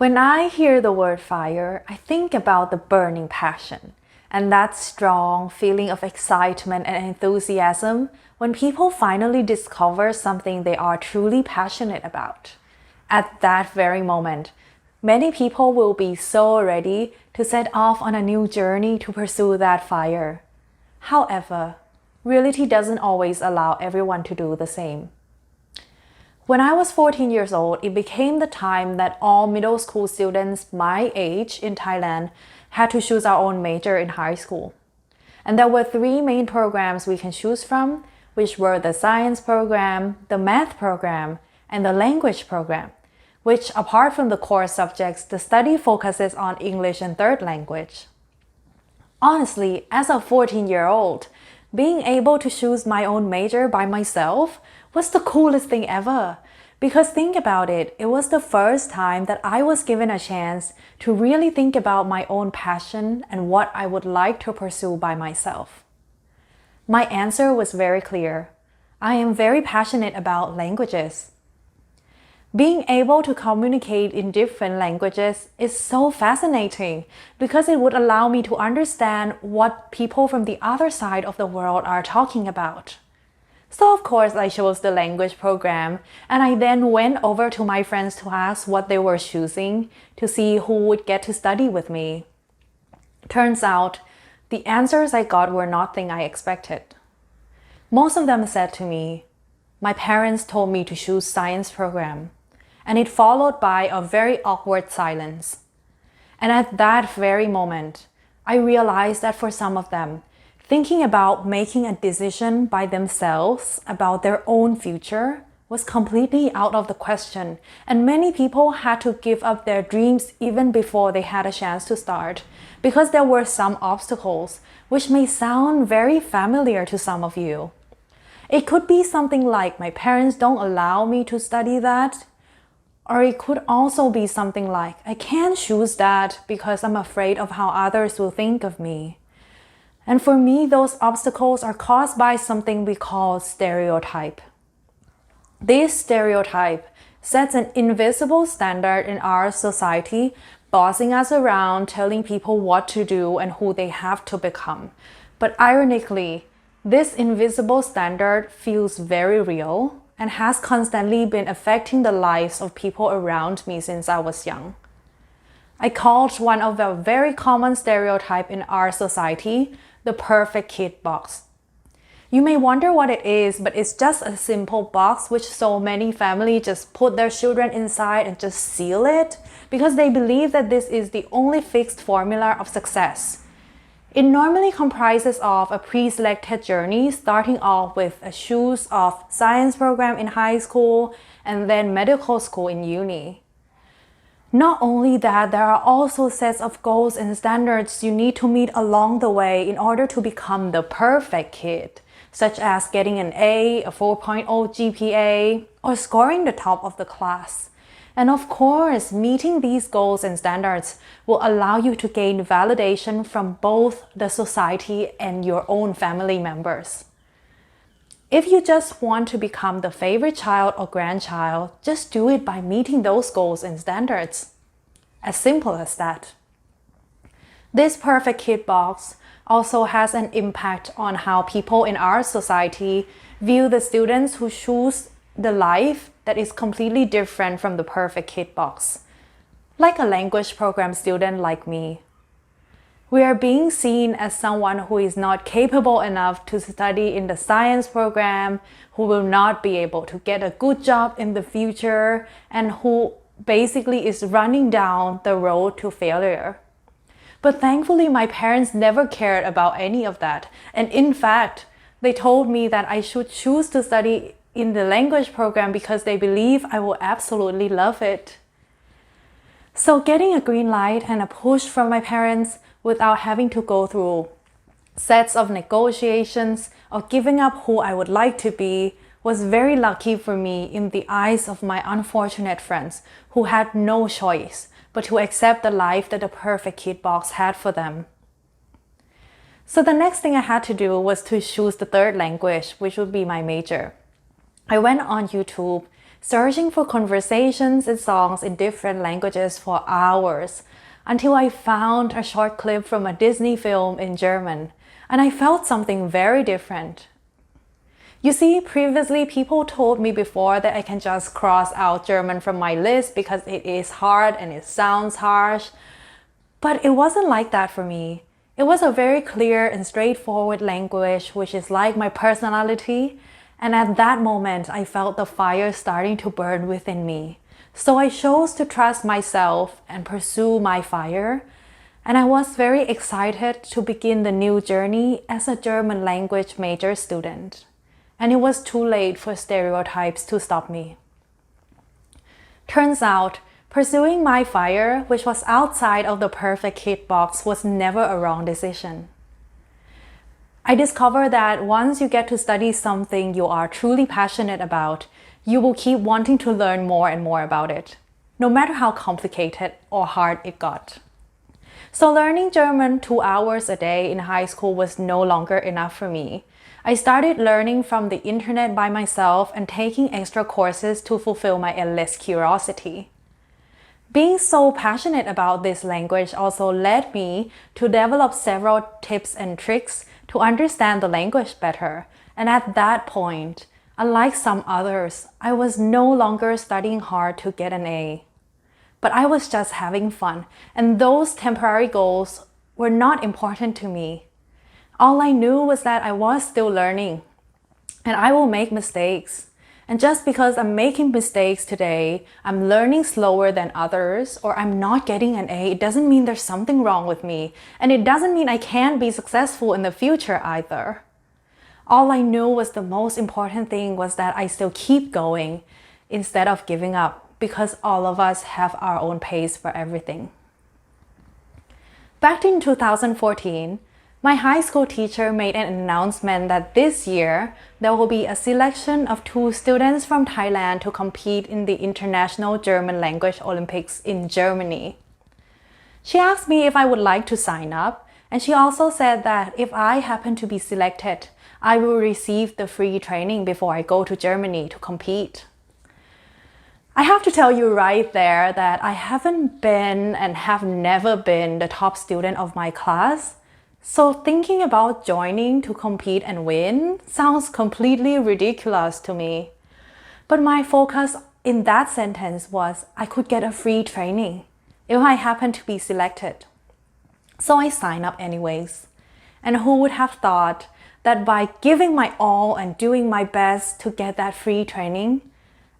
When I hear the word fire, I think about the burning passion and that strong feeling of excitement and enthusiasm when people finally discover something they are truly passionate about. At that very moment, many people will be so ready to set off on a new journey to pursue that fire. However, reality doesn't always allow everyone to do the same. When I was 14 years old, it became the time that all middle school students my age in Thailand had to choose our own major in high school. And there were three main programs we can choose from, which were the science program, the math program, and the language program, which apart from the core subjects, the study focuses on English and third language. Honestly, as a 14-year-old, being able to choose my own major by myself was the coolest thing ever. Because think about it, it was the first time that I was given a chance to really think about my own passion and what I would like to pursue by myself. My answer was very clear. I am very passionate about languages. Being able to communicate in different languages is so fascinating because it would allow me to understand what people from the other side of the world are talking about. So of course I chose the language program, and I then went over to my friends to ask what they were choosing to see who would get to study with me. Turns out, the answers I got were nothing I expected. Most of them said to me, my parents told me to choose science program, and it followed by a very awkward silence. And at that very moment, I realized that for some of them, thinking about making a decision by themselves about their own future was completely out of the question, and many people had to give up their dreams even before they had a chance to start, because there were some obstacles, which may sound very familiar to some of you. It could be something like my parents don't allow me to study that, or it could also be something like I can't choose that because I'm afraid of how others will think of me. And for me, those obstacles are caused by something we call stereotype. This stereotype sets an invisible standard in our society, bossing us around, telling people what to do and who they have to become. But ironically, this invisible standard feels very real and has constantly been affecting the lives of people around me since I was young. I called one of the very common stereotype in our society the perfect kid box. You may wonder what it is, but it's just a simple box which so many families just put their children inside and just seal it because they believe that this is the only fixed formula of success. It normally comprises of a pre-selected journey starting off with a choice of science program in high school and then medical school in uni. Not only that, there are also sets of goals and standards you need to meet along the way in order to become the perfect kid, such as getting an A, a 4.0 GPA, or scoring the top of the class. And of course, meeting these goals and standards will allow you to gain validation from both the society and your own family members. If you just want to become the favorite child or grandchild, just do it by meeting those goals and standards. As simple as that. This perfect kid box also has an impact on how people in our society view the students who choose the life that is completely different from the perfect kid box. Like a language program student like me. We are being seen as someone who is not capable enough to study in the science program, who will not be able to get a good job in the future, and who basically is running down the road to failure. But thankfully, my parents never cared about any of that. And in fact, they told me that I should choose to study in the language program because they believe I will absolutely love it. So getting a green light and a push from my parents without having to go through sets of negotiations or giving up who I would like to be was very lucky for me in the eyes of my unfortunate friends who had no choice but to accept the life that the perfect kid box had for them. So the next thing I had to do was to choose the third language, which would be my major. I went on YouTube searching for conversations and songs in different languages for hours, until I found a short clip from a Disney film in German, and I felt something very different. You see, previously people told me before that I can just cross out German from my list because it is hard and it sounds harsh. But it wasn't like that for me. It was a very clear and straightforward language, which is like my personality. And at that moment, I felt the fire starting to burn within me. So I chose to trust myself and pursue my fire. And I was very excited to begin the new journey as a German language major student. And it was too late for stereotypes to stop me. Turns out, pursuing my fire, which was outside of the perfect kid box, was never a wrong decision. I discovered that once you get to study something you are truly passionate about, you will keep wanting to learn more and more about it, no matter how complicated or hard it got. So learning German 2 hours a day in high school was no longer enough for me. I started learning from the internet by myself and taking extra courses to fulfill my endless curiosity. Being so passionate about this language also led me to develop several tips and tricks to understand the language better. And at that point, unlike some others, I was no longer studying hard to get an A. But I was just having fun, and those temporary goals were not important to me. All I knew was that I was still learning, and I will make mistakes. And just because I'm making mistakes today, I'm learning slower than others, or I'm not getting an A, it doesn't mean there's something wrong with me. And it doesn't mean I can't be successful in the future either. All I knew was the most important thing was that I still keep going instead of giving up, because all of us have our own pace for everything. Back in 2014, my high school teacher made an announcement that this year there will be a selection of 2 students from Thailand to compete in the International German Language Olympics in Germany. She asked me if I would like to sign up, and she also said that if I happen to be selected, I will receive the free training before I go to Germany to compete. I have to tell you right there that I haven't been and have never been the top student of my class. So thinking about joining to compete and win sounds completely ridiculous to me. But my focus in that sentence was I could get a free training if I happen to be selected. So I signed up anyways. And who would have thought that by giving my all and doing my best to get that free training,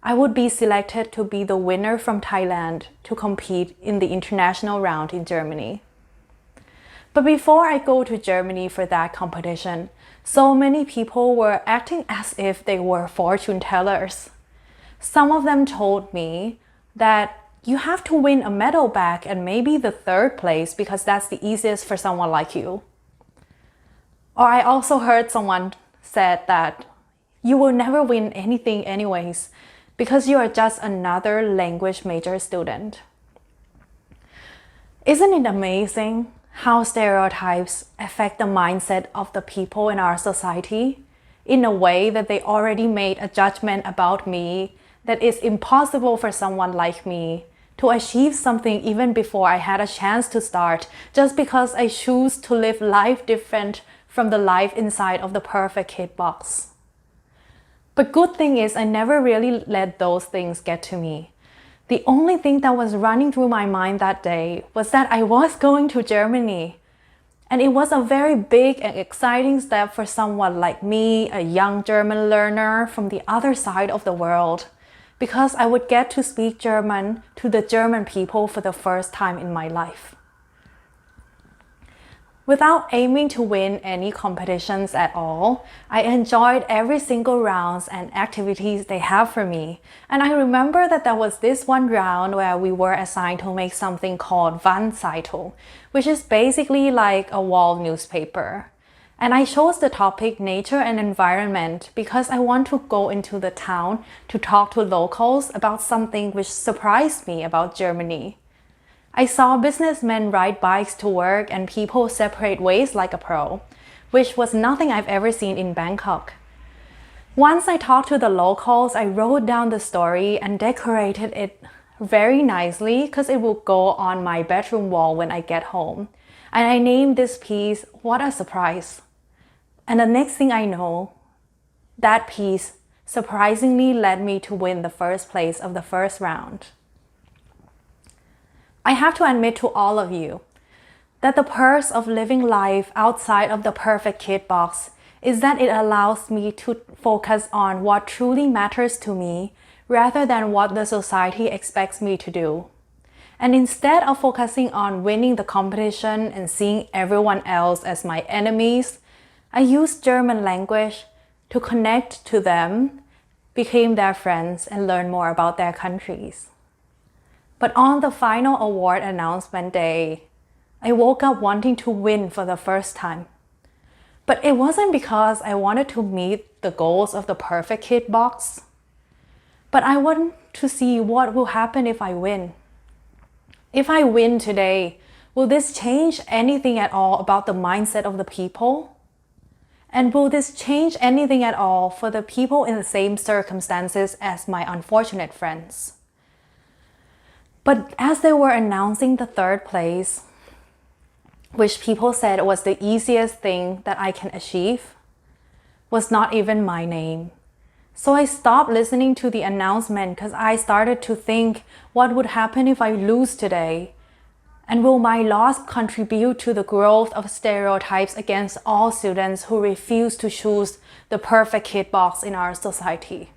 I would be selected to be the winner from Thailand to compete in the international round in Germany. But before I go to Germany for that competition, so many people were acting as if they were fortune tellers. Some of them told me that you have to win a medal back and maybe the 3rd place because that's the easiest for someone like you. Or I also heard someone said that you will never win anything anyways because you are just another language major student. Isn't it amazing how stereotypes affect the mindset of the people in our society in a way that they already made a judgment about me that it's impossible for someone like me to achieve something even before I had a chance to start, just because I choose to live life different from the life inside of the perfect kid box. But good thing is I never really let those things get to me. The only thing that was running through my mind that day was that I was going to Germany. And it was a very big and exciting step for someone like me, a young German learner from the other side of the world, because I would get to speak German to the German people for the first time in my life. Without aiming to win any competitions at all, I enjoyed every single rounds and activities they have for me. And I remember that there was this one round where we were assigned to make something called Wandzeitung, which is basically like a wall newspaper. And I chose the topic nature and environment because I want to go into the town to talk to locals about something which surprised me about Germany. I saw businessmen ride bikes to work and people separate waste like a pro, which was nothing I've ever seen in Bangkok. Once I talked to the locals, I wrote down the story and decorated it very nicely because it will go on my bedroom wall when I get home. And I named this piece, What a Surprise. And the next thing I know, that piece surprisingly led me to win the first place of the first round. I have to admit to all of you that the perks of living life outside of the perfect kid box is that it allows me to focus on what truly matters to me rather than what the society expects me to do. And instead of focusing on winning the competition and seeing everyone else as my enemies, I used German language to connect to them, became their friends, and learn more about their countries. But on the final award announcement day, I woke up wanting to win for the first time. But it wasn't because I wanted to meet the goals of the perfect kid box, but I wanted to see what will happen if I win. If I win today, will this change anything at all about the mindset of the people? And will this change anything at all for the people in the same circumstances as my unfortunate friends? But as they were announcing the third place, which people said was the easiest thing that I can achieve, was not even my name. So I stopped listening to the announcement because I started to think, what would happen if I lose today? And will my loss contribute to the growth of stereotypes against all students who refuse to choose the perfect kid box in our society?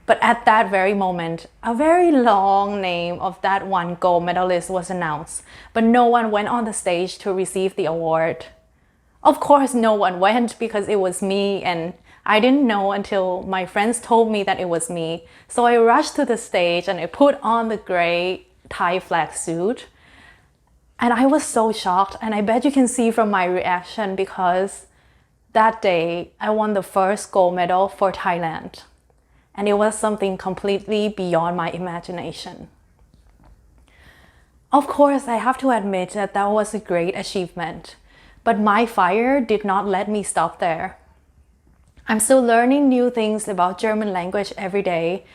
But at that very moment, a very long name of that one gold medalist was announced, but no one went on the stage to receive the award. Of course, no one went because it was me, and I didn't know until my friends told me that it was me. So I rushed to the stage and I put on the gray Thai flag suit. And I was so shocked, and I bet you can see from my reaction because that day I won the first gold medal for Thailand. And it was something completely beyond my imagination. Of course, I have to admit that that was a great achievement, but my fire did not let me stop there. I'm still learning new things about German language every day,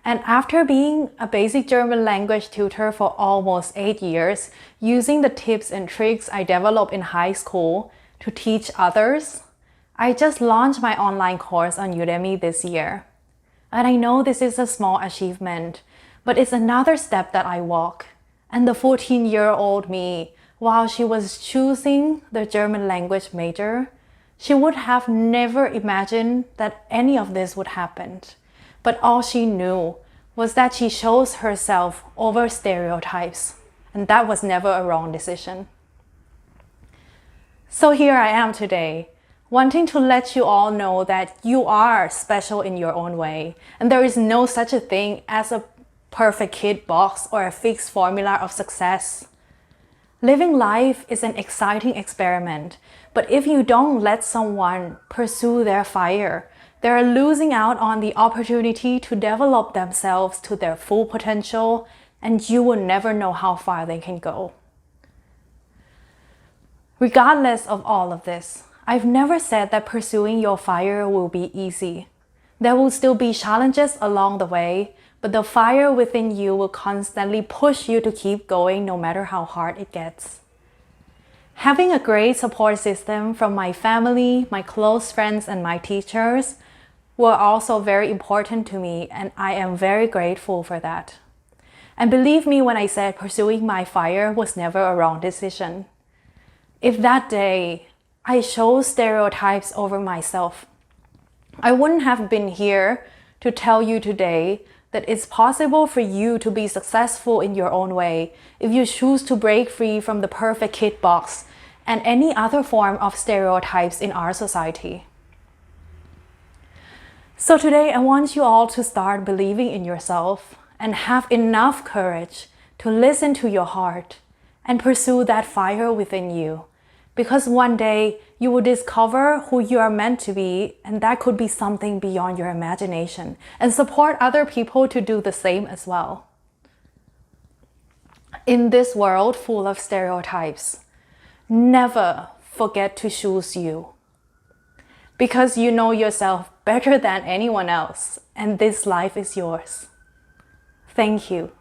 and after being a basic German language tutor for almost 8 years, using the tips and tricks I developed in high school to teach others, I just launched my online course on Udemy this year. And I know this is a small achievement, but it's another step that I walk. And the 14-year-old me, while she was choosing the German language major, she would have never imagined that any of this would happen. But all she knew was that she chose herself over stereotypes, and that was never a wrong decision. So here I am today, wanting to let you all know that you are special in your own way, and there is no such a thing as a perfect kid box or a fixed formula of success. Living life is an exciting experiment, but if you don't let someone pursue their fire, they're losing out on the opportunity to develop themselves to their full potential, and you will never know how far they can go. Regardless of all of this, I've never said that pursuing your fire will be easy. There will still be challenges along the way, but the fire within you will constantly push you to keep going no matter how hard it gets. Having a great support system from my family, my close friends, and my teachers were also very important to me, and I am very grateful for that. And believe me when I said pursuing my fire was never a wrong decision. If that day I chose stereotypes over myself, I wouldn't have been here to tell you today that it's possible for you to be successful in your own way if you choose to break free from the perfect kid box and any other form of stereotypes in our society. So today I want you all to start believing in yourself and have enough courage to listen to your heart and pursue that fire within you. Because one day you will discover who you are meant to be, and that could be something beyond your imagination, and support other people to do the same as well. In this world full of stereotypes, never forget to choose you. because you know yourself better than anyone else, and this life is yours. Thank you.